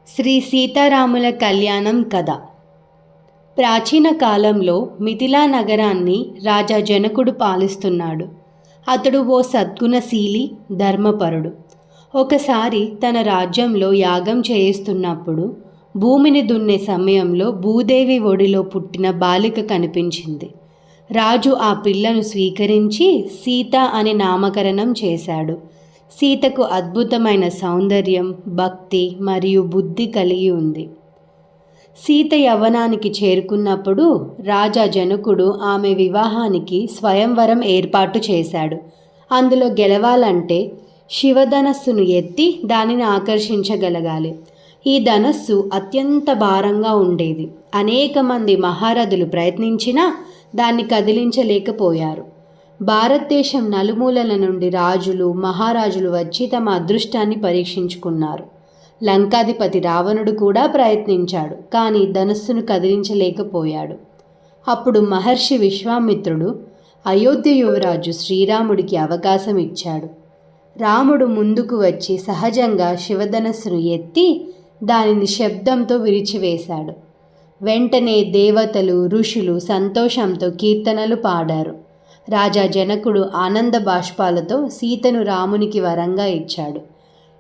శ్రీ సీతారాముల కళ్యాణం కథ. ప్రాచీన కాలంలో మిథిలా నగరాన్ని రాజా జనకుడు పాలిస్తున్నాడు. అతడు ఓ సద్గుణశీలి, ధర్మపరుడు. ఒకసారి తన రాజ్యంలో యాగం చేయిస్తున్నప్పుడు భూమిని దున్నే సమయంలో భూదేవి ఒడిలో పుట్టిన బాలిక కనిపించింది. రాజు ఆ పిల్లను స్వీకరించి సీత అని నామకరణం చేశాడు. సీతకు అద్భుతమైన సౌందర్యం, భక్తి మరియు బుద్ధి కలిగి ఉంది. సీత యవ్వనానికి చేరుకున్నప్పుడు రాజా జనకుడు ఆమె వివాహానికి స్వయంవరం ఏర్పాటు చేశాడు. అందులో గెలవాలంటే శివధనస్సును ఎత్తి దానిని ఆకర్షించగలగాలి. ఈ ధనస్సు అత్యంత భారంగా ఉండేది. అనేక మంది మహారథులు ప్రయత్నించినా దాన్ని కదిలించలేకపోయారు. భారతదేశం నలుమూలల నుండి రాజులు, మహారాజులు వచ్చి తమ అదృష్టాన్ని పరీక్షించుకున్నారు. లంకాధిపతి రావణుడు కూడా ప్రయత్నించాడు, కానీ ధనస్సును కదిలించలేకపోయాడు. అప్పుడు మహర్షి విశ్వామిత్రుడు అయోధ్య యువరాజు శ్రీరాముడికి అవకాశం ఇచ్చాడు. రాముడు ముందుకు వచ్చి సహజంగా శివధనస్సును ఎత్తి దానిని శబ్దంతో విరిచివేశాడు. వెంటనే దేవతలు, ఋషులు సంతోషంతో కీర్తనలు పాడారు. రాజా జనకుడు ఆనంద బాష్పాలతో సీతను రామునికి వరంగా ఇచ్చాడు.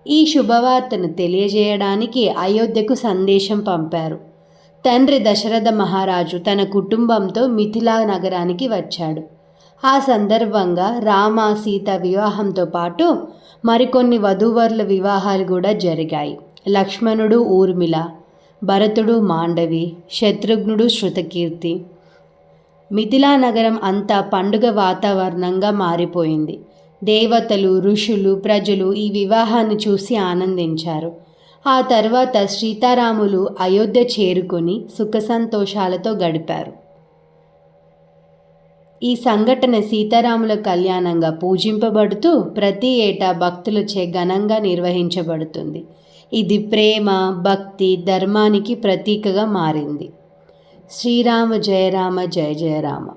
ఈ శుభవార్తను తెలియజేయడానికి అయోధ్యకు సందేశం పంపారు. తండ్రి దశరథ మహారాజు తన కుటుంబంతో మిథిలా నగరానికి వచ్చాడు. ఆ సందర్భంగా రామ, సీత వివాహంతో పాటు మరికొన్ని వధూవరుల వివాహాలు కూడా జరిగాయి. లక్ష్మణుడు ఊర్మిళ, భరతుడు మాండవి, శత్రుఘ్నుడు శృతకీర్తి. మిథిలా నగరం అంతా పండుగ వాతావరణంగా మారిపోయింది. దేవతలు, ఋషులు, ప్రజలు ఈ వివాహాన్ని చూసి ఆనందించారు. ఆ తర్వాత సీతారాములు అయోధ్య చేరుకొని సుఖ సంతోషాలతో గడిపారు. ఈ సంఘటన సీతారాముల కళ్యాణంగా పూజింపబడుతూ ప్రతి ఏటా భక్తులచే ఘనంగా నిర్వహించబడుతుంది. ఇది ప్రేమ, భక్తి, ధర్మానికి ప్రతీకగా మారింది. శ్రీరామ జయ రామ జయ జయ రామ.